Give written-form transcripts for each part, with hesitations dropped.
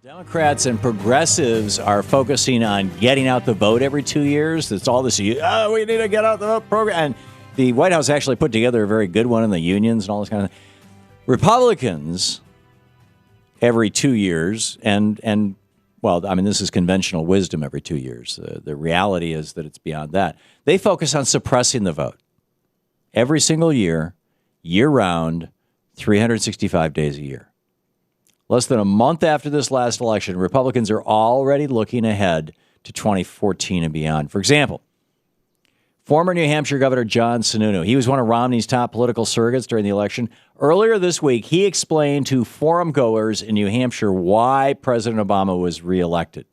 Democrats and progressives are focusing on getting out the vote every 2 years. It's all this, we need to get out the vote program. And the White House actually put together a very good one in the unions and all this kind of thing. Republicans, every 2 years, and well, I mean, this is conventional wisdom every 2 years. The reality is that it's beyond that. They focus on suppressing the vote every single year, year-round, 365 days a year. Less than a month after this last election, Republicans are already looking ahead to 2014 and beyond. For example, former New Hampshire Governor John Sununu, he was one of Romney's top political surrogates during the election. Earlier this week, he explained to forum goers in New Hampshire why President Obama was reelected.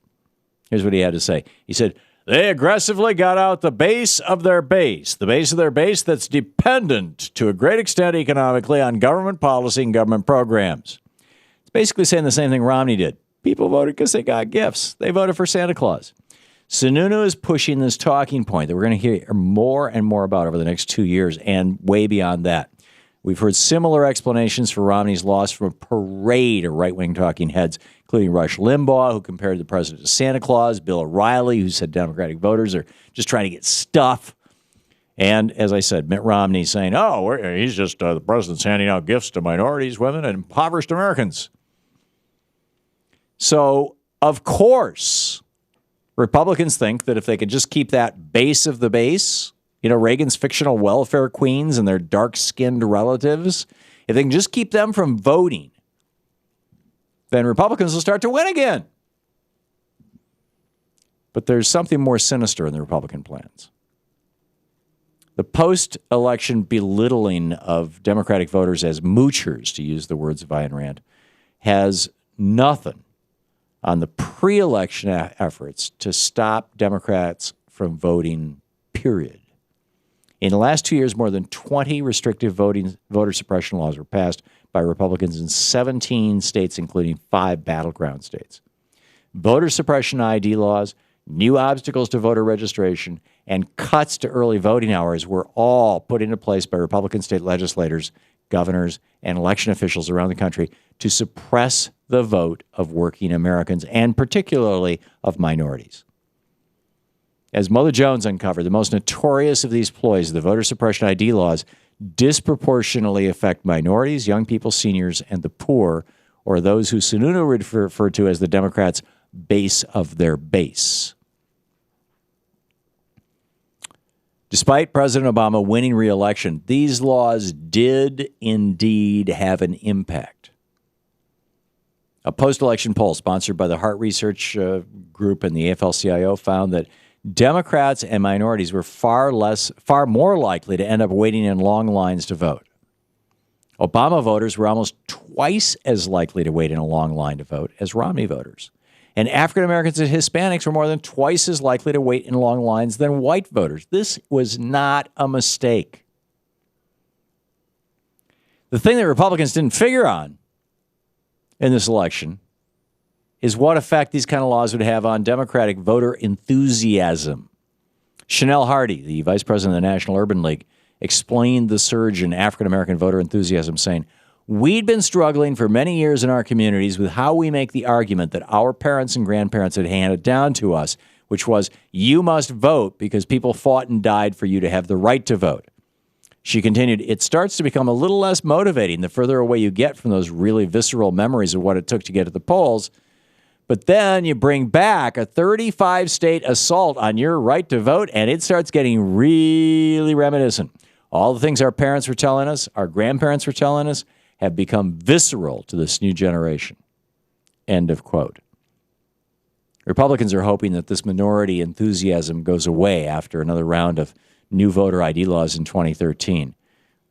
Here's what he had to say. He said, they aggressively got out the base of their base that's dependent to a great extent economically on government policy and government programs. Basically saying the same thing Romney did. People voted because they got gifts. They voted for Santa Claus. Sununu is pushing this talking point that we're going to hear more and more about over the next 2 years and way beyond that. We've heard similar explanations for Romney's loss from a parade of right-wing talking heads, including Rush Limbaugh, who compared the president to Santa Claus, Bill O'Reilly, who said Democratic voters are just trying to get stuff. And, as I said, Mitt Romney saying, he's just the president's handing out gifts to minorities, women, and impoverished Americans. So, of course, Republicans think that if they could just keep that base of the base, Reagan's fictional welfare queens and their dark-skinned relatives, if they can just keep them from voting, then Republicans will start to win again. But there's something more sinister in the Republican plans. The post-election belittling of Democratic voters as moochers, to use the words of Ayn Rand, has nothing on the pre-election efforts to stop Democrats from voting, period. In the last 2 years, more than 20 restrictive voter suppression laws were passed by Republicans in 17 states, including 5 battleground states. Voter suppression ID laws, new obstacles to voter registration, and cuts to early voting hours were all put into place by Republican state legislators, governors, and election officials around the country to suppress the vote of working Americans, and particularly of minorities. As Mother Jones uncovered, the most notorious of these ploys, the voter suppression ID laws, disproportionately affect minorities, young people, seniors, and the poor, or those who Sununu referred to as the Democrats' base of their base. Despite President Obama winning re-election, these laws did indeed have an impact. A post-election poll sponsored by the Hart Research Group and the AFL-CIO found that Democrats and minorities were far more likely to end up waiting in long lines to vote. Obama voters were almost twice as likely to wait in a long line to vote as Romney voters. And African Americans and Hispanics were more than twice as likely to wait in long lines than white voters. This was not a mistake. The thing that Republicans didn't figure on in this election is what effect these kind of laws would have on Democratic voter enthusiasm. Chanel Hardy, the vice president of the National Urban League, explained the surge in African-American voter enthusiasm, saying, we'd been struggling for many years in our communities with how we make the argument that our parents and grandparents had handed down to us, which was, you must vote because people fought and died for you to have the right to vote. She continued, it starts to become a little less motivating the further away you get from those really visceral memories of what it took to get to the polls. But then you bring back a 35-state assault on your right to vote, and it starts getting really reminiscent. All the things our parents were telling us, our grandparents were telling us, have become visceral to this new generation. End of quote. Republicans are hoping that this minority enthusiasm goes away after another round of new voter ID laws in 2013,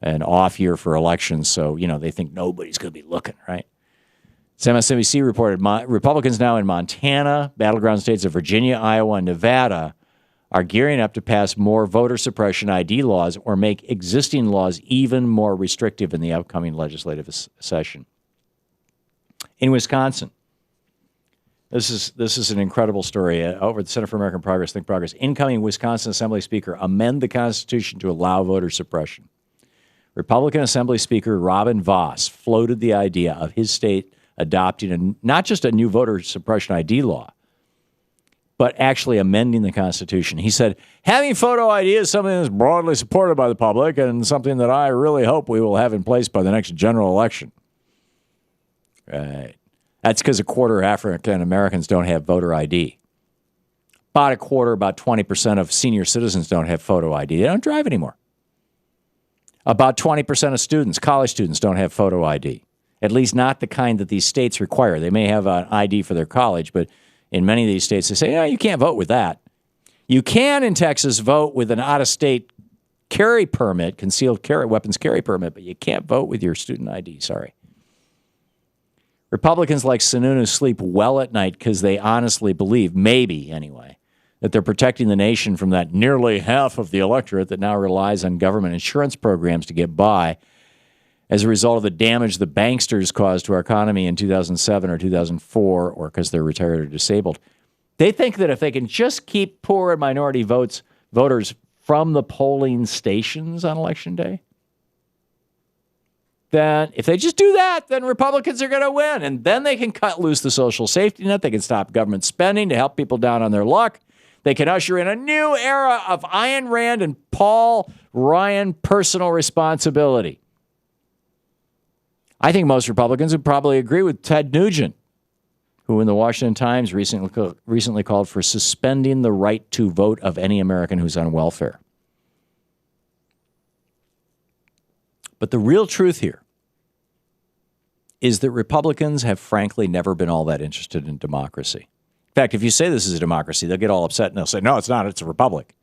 an off year for elections, so, they think nobody's going to be looking, right? MSNBC reported Republicans now in Montana, battleground states of Virginia, Iowa, and Nevada are gearing up to pass more voter suppression ID laws or make existing laws even more restrictive in the upcoming legislative session. In Wisconsin, this is an incredible story. Over the Center for American Progress, Think Progress, incoming Wisconsin Assembly Speaker amend the Constitution to allow voter suppression. Republican Assembly Speaker Robin Voss floated the idea of his state adopting not just a new voter suppression ID law, but actually amending the Constitution. He said, having photo ID is something that's broadly supported by the public and something that I really hope we will have in place by the next general election. Right. That's because a quarter of African Americans don't have voter ID. About 20% of senior citizens don't have photo ID. They don't drive anymore. About 20% of students, college students, don't have photo ID. At least not the kind that these states require. They may have an ID for their college, but in many of these states, they say, you can't vote with that. You can, in Texas, vote with an out-of-state carry permit, concealed carry, weapons carry permit, but you can't vote with your student ID. Sorry. Republicans like Sununu sleep well at night because they honestly believe, maybe anyway, that they're protecting the nation from that nearly half of the electorate that now relies on government insurance programs to get by as a result of the damage the banksters caused to our economy in 2007 or 2004, or because they're retired or disabled. They think that if they can just keep poor and minority voters from the polling stations on Election Day, then if they just do that, then Republicans are going to win. And then they can cut loose the social safety net. They can stop government spending to help people down on their luck. They can usher in a new era of Ayn Rand and Paul Ryan personal responsibility. I think most Republicans would probably agree with Ted Nugent, who in the Washington Times recently called for suspending the right to vote of any American who's on welfare. But the real truth here is that Republicans have frankly never been all that interested in democracy. In fact, if you say this is a democracy, they'll get all upset and they'll say, no, it's not, it's a republic.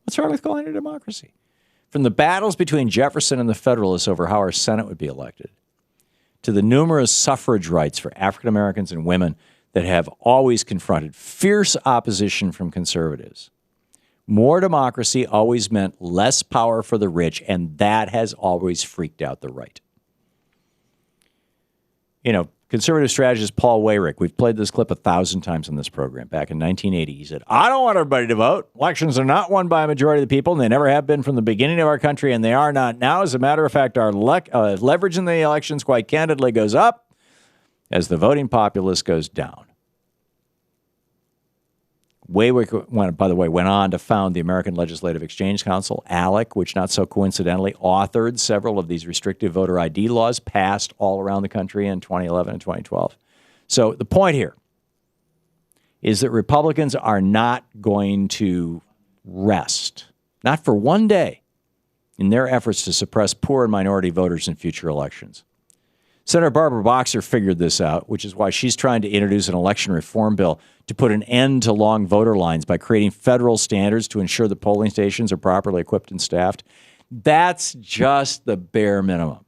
What's wrong with calling it a democracy? From the battles between Jefferson and the Federalists over how our Senate would be elected, to the numerous suffrage rights for African Americans and women that have always confronted fierce opposition from conservatives. More democracy always meant less power for the rich, and that has always freaked out the right. You know, conservative strategist Paul Weyrich, we've played this clip 1,000 times on this program. Back in 1980, he said, I don't want everybody to vote. Elections are not won by a majority of the people, and they never have been from the beginning of our country, and they are not now. As a matter of fact, our leverage in the elections, quite candidly, goes up as the voting populace goes down. Weyrich, by the way, went on to found the American Legislative Exchange Council, ALEC, which not so coincidentally authored several of these restrictive voter ID laws passed all around the country in 2011 and 2012. So the point here is that Republicans are not going to rest, not for one day, in their efforts to suppress poor and minority voters in future elections. Senator Barbara Boxer figured this out, which is why she's trying to introduce an election reform bill to put an end to long voter lines by creating federal standards to ensure the polling stations are properly equipped and staffed. That's just the bare minimum.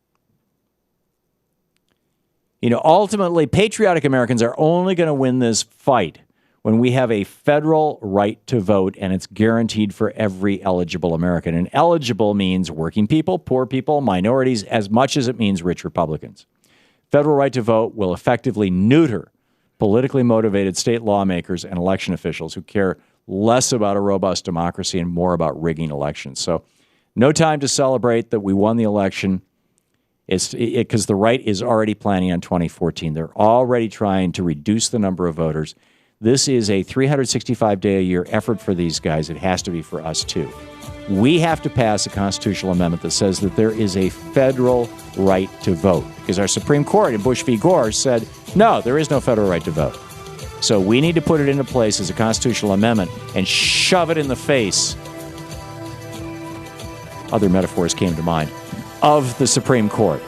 You know, ultimately, patriotic Americans are only going to win this fight when we have a federal right to vote and it's guaranteed for every eligible American. And eligible means working people, poor people, minorities, as much as it means rich Republicans. Federal right to vote will effectively neuter politically motivated state lawmakers and election officials who care less about a robust democracy and more about rigging elections. So no time to celebrate that we won the election. It's because the right is already planning on 2014. They're already trying to reduce the number of voters. This is a 365-day-a-year effort for these guys. It has to be for us, too. We have to pass a constitutional amendment that says that there is a federal right to vote, because our Supreme Court in Bush v. Gore said, no, there is no federal right to vote. So we need to put it into place as a constitutional amendment and shove it in the face, other metaphors came to mind, of the Supreme Court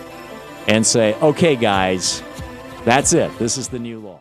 and say, okay, guys, that's it. This is the new law.